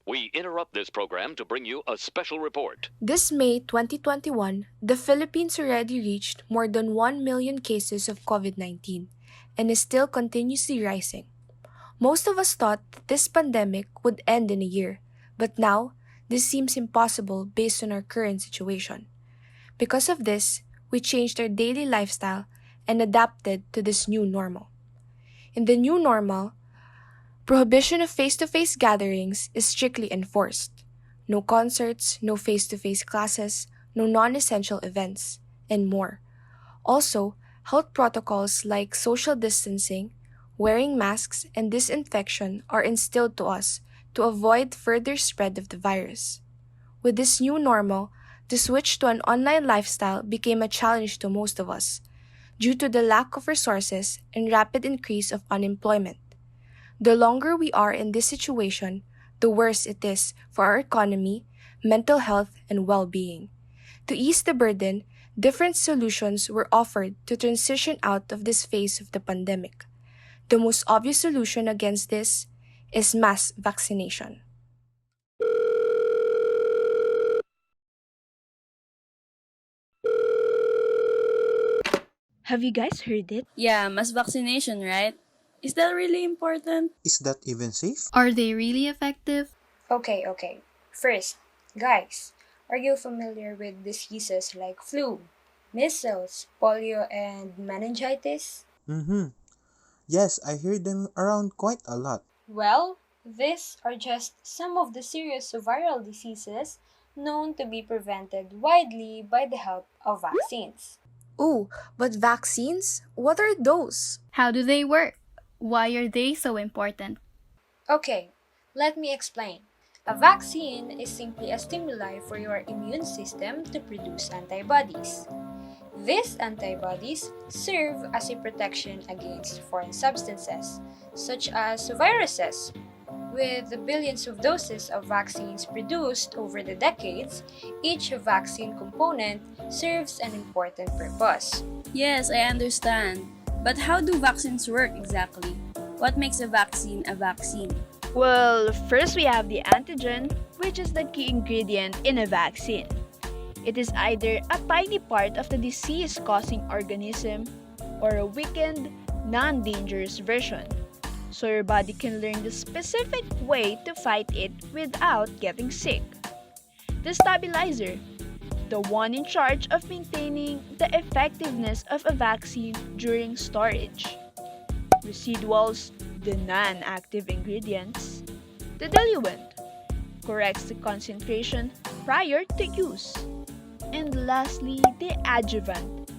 We interrupt this program to bring you a special report. This May 2021, the Philippines already reached more than 1 million cases of COVID-19 and is still continuously rising. Most of us thought that this pandemic would end in a year, but now this seems impossible based on our current situation. Because of this, we changed our daily lifestyle and adapted to this new normal. In the new normal, prohibition of face-to-face gatherings is strictly enforced. No concerts, no face-to-face classes, no non-essential events, and more. Also, health protocols like social distancing, wearing masks, and disinfection are instilled to us to avoid further spread of the virus. With this new normal, the switch to an online lifestyle became a challenge to most of us due to the lack of resources and rapid increase of unemployment. The longer we are in this situation, the worse it is for our economy, mental health, and well-being. To ease the burden, different solutions were offered to transition out of this phase of the pandemic. The most obvious solution against this is mass vaccination. Have you guys heard it? Yeah, mass vaccination, right? Is that really important? Is that even safe? Are they really effective? Okay. First, guys, are you familiar with diseases like flu, measles, polio, and meningitis? Yes, I hear them around quite a lot. Well, these are just some of the serious viral diseases known to be prevented widely by the help of vaccines. Ooh, but vaccines? What are those? How do they work? Why are they so important? Okay, let me explain. A vaccine is simply a stimuli for your immune system to produce antibodies. These antibodies serve as a protection against foreign substances, such as viruses. With the billions of doses of vaccines produced over the decades, each vaccine component serves an important purpose. Yes, I understand. But how do vaccines work exactly? What makes a vaccine a vaccine? Well, first we have the antigen, which is the key ingredient in a vaccine. It is either a tiny part of the disease-causing organism or a weakened, non-dangerous version, so your body can learn the specific way to fight it without getting sick. The stabilizer, the one in charge of maintaining the effectiveness of a vaccine during storage. Residuals, the non-active ingredients. The diluent, corrects the concentration prior to use. And lastly, the adjuvant.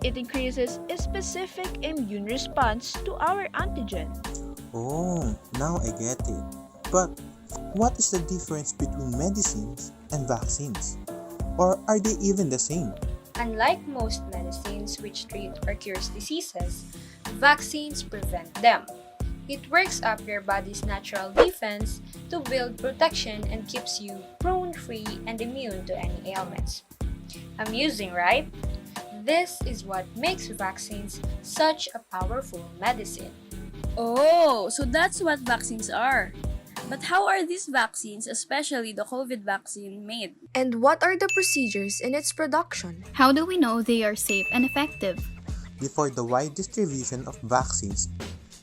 It increases a specific immune response to our antigen. Oh, now I get it. But what is the difference between medicines and vaccines? Or are they even the same? Unlike most medicines which treat or cures diseases, vaccines prevent them. It works up your body's natural defense to build protection and keeps you prone-free and immune to any ailments. Amusing, right? This is what makes vaccines such a powerful medicine. Oh, so that's what vaccines are. But how are these vaccines, especially the COVID vaccine, made? And what are the procedures in its production? How do we know they are safe and effective? Before the wide distribution of vaccines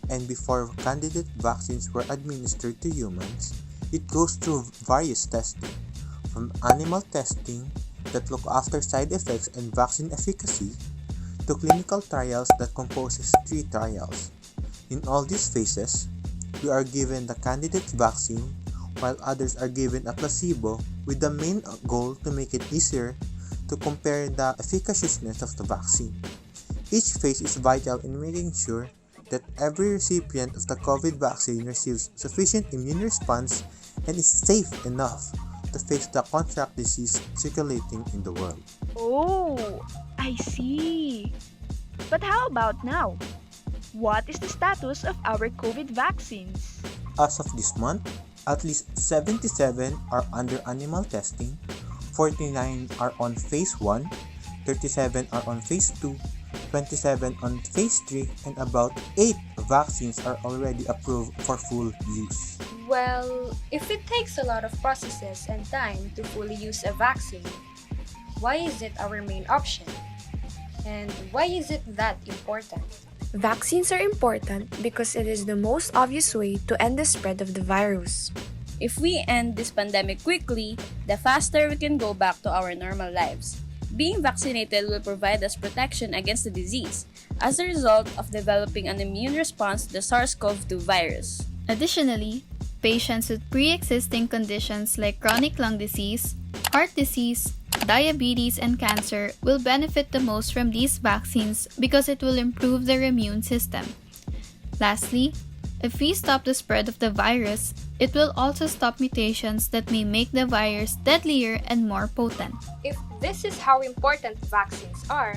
and before candidate vaccines were administered to humans, it goes through various testing, from animal testing that look after side effects and vaccine efficacy to clinical trials that composes 3 trials. In all these phases, we are given the candidate vaccine while others are given a placebo with the main goal to make it easier to compare the efficaciousness of the vaccine. Each phase is vital in making sure that every recipient of the COVID vaccine receives sufficient immune response and is safe enough to face the contract disease circulating in the world. Oh, I see. But how about now? What is the status of our COVID vaccines? As of this month, at least 77 are under animal testing, 49 are on phase 1, 37 are on phase 2, 27 on phase 3, and about 8 vaccines are already approved for full use. Well, if it takes a lot of processes and time to fully use a vaccine, why is it our main option? And why is it that important? Vaccines are important because it is the most obvious way to end the spread of the virus. If we end this pandemic quickly, the faster we can go back to our normal lives. Being vaccinated will provide us protection against the disease as a result of developing an immune response to the SARS-CoV-2 virus. Additionally, patients with pre-existing conditions like chronic lung disease, heart disease, diabetes, and cancer will benefit the most from these vaccines because it will improve their immune system. Lastly, if we stop the spread of the virus, it will also stop mutations that may make the virus deadlier and more potent. If this is how important vaccines are,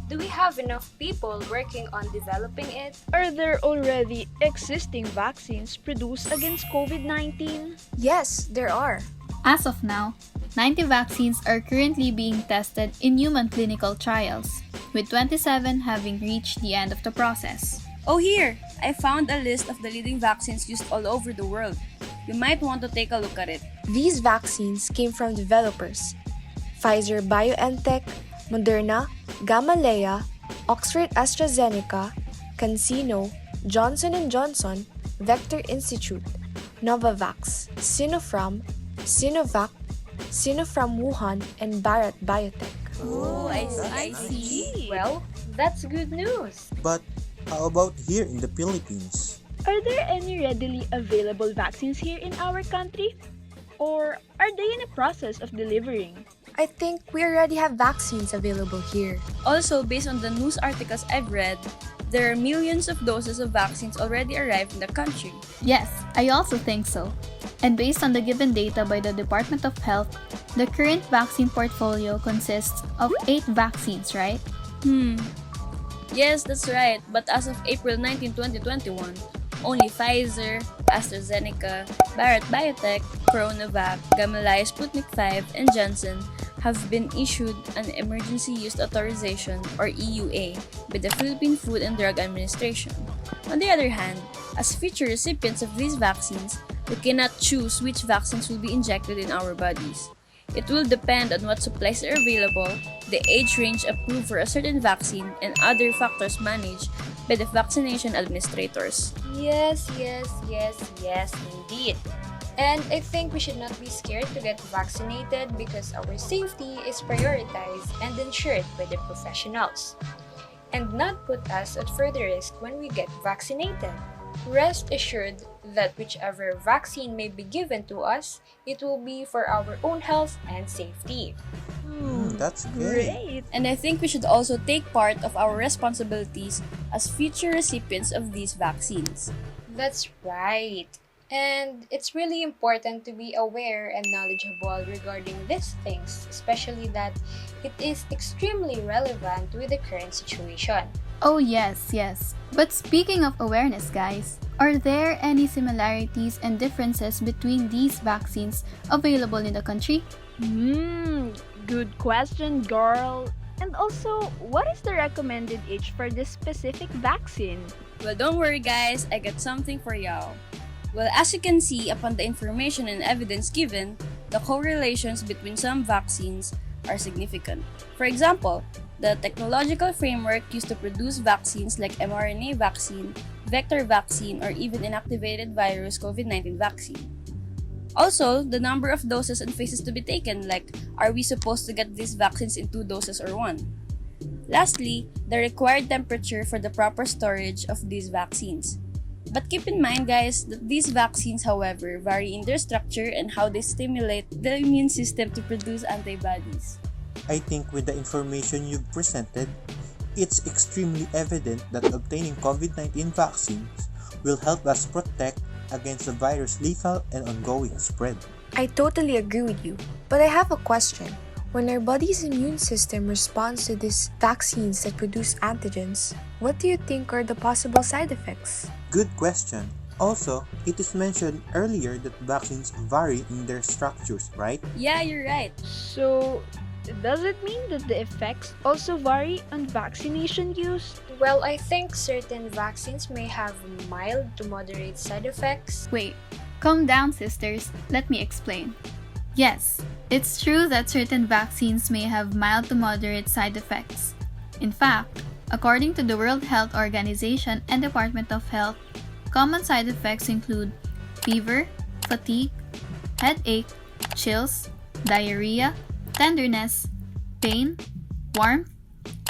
do we have enough people working on developing it? Are there already existing vaccines produced against COVID-19? Yes, there are. As of now, 90 vaccines are currently being tested in human clinical trials, with 27 having reached the end of the process. Oh, here! I found a list of the leading vaccines used all over the world. You might want to take a look at it. These vaccines came from developers: Pfizer BioNTech, Moderna, Gamaleya, Oxford AstraZeneca, CanSino, Johnson & Johnson, Vector Institute, Novavax, Sinopharm, Sinovac, Sinopharm Wuhan, and Bharat Biotech. Oh, I see. Well, that's good news. But how about here in the Philippines? Are there any readily available vaccines here in our country? Or are they in the process of delivering? I think we already have vaccines available here. Also, based on the news articles I've read, there are millions of doses of vaccines already arrived in the country. Yes, I also think so. And based on the given data by the Department of Health, the current vaccine portfolio consists of 8 vaccines, right? Yes, that's right. But as of April 19, 2021, only Pfizer, AstraZeneca, Bharat Biotech, CoronaVac, Gamaleya Sputnik 5, and Johnson have been issued an Emergency Use Authorization or EUA by the Philippine Food and Drug Administration. On the other hand, as future recipients of these vaccines, we cannot choose which vaccines will be injected in our bodies. It will depend on what supplies are available, the age range approved for a certain vaccine, and other factors managed by the vaccination administrators. Yes, indeed. And I think we should not be scared to get vaccinated because our safety is prioritized and ensured by the professionals, and not put us at further risk when we get vaccinated. Rest assured that whichever vaccine may be given to us, it will be for our own health and safety. That's great. Great! And I think we should also take part of our responsibilities as future recipients of these vaccines. That's right. And it's really important to be aware and knowledgeable regarding these things, especially that it is extremely relevant with the current situation. Oh yes. But speaking of awareness, guys, are there any similarities and differences between these vaccines available in the country? Good question, girl. And also, what is the recommended age for this specific vaccine? Well, don't worry guys, I got something for y'all. Well, as you can see upon the information and evidence given, the correlations between some vaccines are significant. For example, the technological framework used to produce vaccines like mRNA vaccine, vector vaccine, or even inactivated virus COVID-19 vaccine. Also, the number of doses and phases to be taken, like are we supposed to get these vaccines in 2 doses or 1? Lastly, the required temperature for the proper storage of these vaccines. But keep in mind guys that these vaccines however vary in their structure and how they stimulate the immune system to produce antibodies. I think with the information you've presented, it's extremely evident that obtaining COVID-19 vaccines will help us protect against the virus' lethal and ongoing spread. I totally agree with you, but I have a question. When our body's immune system responds to these vaccines that produce antigens, what do you think are the possible side effects? Good question. Also, it is mentioned earlier that vaccines vary in their structures, right? Yeah, you're right. So, does it mean that the effects also vary on vaccination use? Well, I think certain vaccines may have mild to moderate side effects. Wait, Calm down, sisters. Let me explain. Yes, it's true that certain vaccines may have mild to moderate side effects. In fact, according to the World Health Organization and Department of Health, common side effects include fever, fatigue, headache, chills, diarrhea, tenderness, pain, warmth,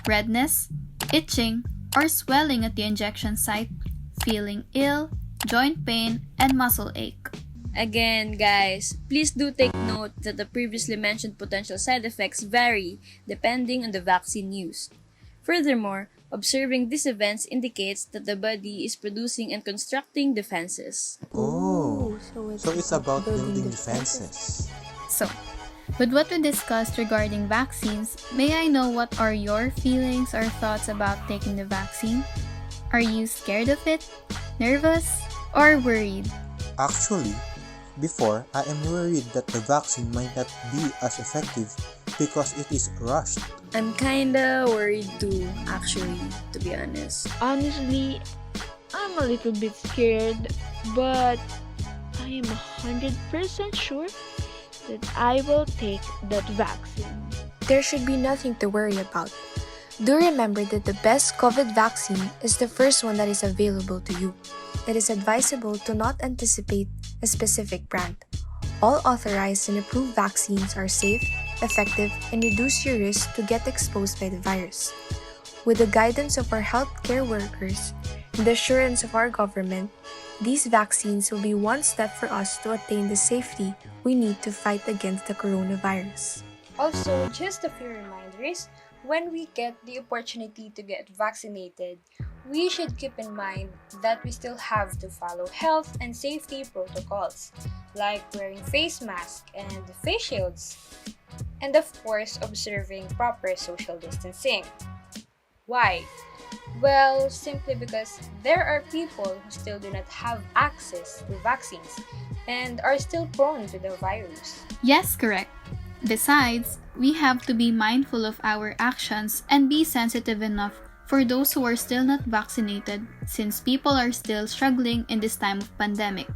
redness, itching, or swelling at the injection site, feeling ill, joint pain, and muscle ache. Again, guys, please do take note that the previously mentioned potential side effects vary depending on the vaccine used. Furthermore, observing these events indicates that the body is producing and constructing defenses. Oh, so it's about building building defenses. So, with what we discussed regarding vaccines, may I know what are your feelings or thoughts about taking the vaccine? Are you scared of it, nervous, or worried? Actually, before, I am worried that the vaccine might not be as effective because it is rushed. I'm kinda worried too, actually, to be honest. Honestly, I'm a little bit scared, but I am 100% sure that I will take that vaccine. There should be nothing to worry about. Do remember that the best COVID vaccine is the first one that is available to you. It is advisable to not anticipate a specific brand. All authorized and approved vaccines are safe, effective, and reduce your risk to get exposed by the virus. With the guidance of our healthcare workers and the assurance of our government, these vaccines will be one step for us to attain the safety we need to fight against the coronavirus. Also, just a few reminders, when we get the opportunity to get vaccinated, we should keep in mind that we still have to follow health and safety protocols, like wearing face masks and face shields, and of course, observing proper social distancing. Why? Well, simply because there are people who still do not have access to vaccines and are still prone to the virus. Yes, correct. Besides, we have to be mindful of our actions and be sensitive enough for those who are still not vaccinated, since people are still struggling in this time of pandemic.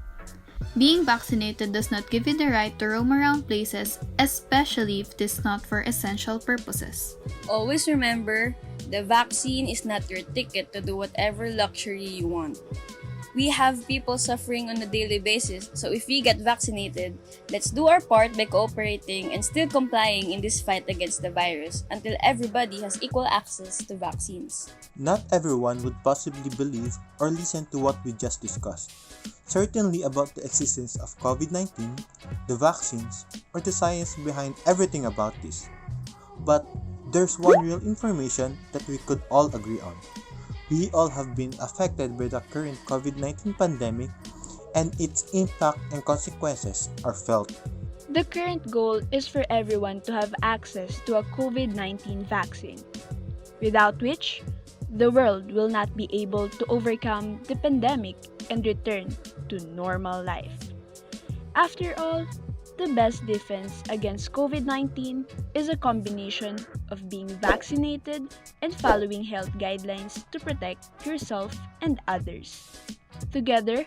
Being vaccinated does not give you the right to roam around places, especially if it is not for essential purposes. Always remember, the vaccine is not your ticket to do whatever luxury you want. We have people suffering on a daily basis, so if we get vaccinated, let's do our part by cooperating and still complying in this fight against the virus until everybody has equal access to vaccines. Not everyone would possibly believe or listen to what we just discussed. Certainly about the existence of COVID-19, the vaccines, or the science behind everything about this. But there's one real information that we could all agree on. We all have been affected by the current COVID-19 pandemic, and its impact and consequences are felt. The current goal is for everyone to have access to a COVID-19 vaccine, without which the world will not be able to overcome the pandemic and return to normal life. After all, the best defense against COVID-19 is a combination of being vaccinated and following health guidelines to protect yourself and others. Together,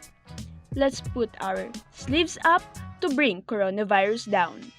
let's put our sleeves up to bring coronavirus down.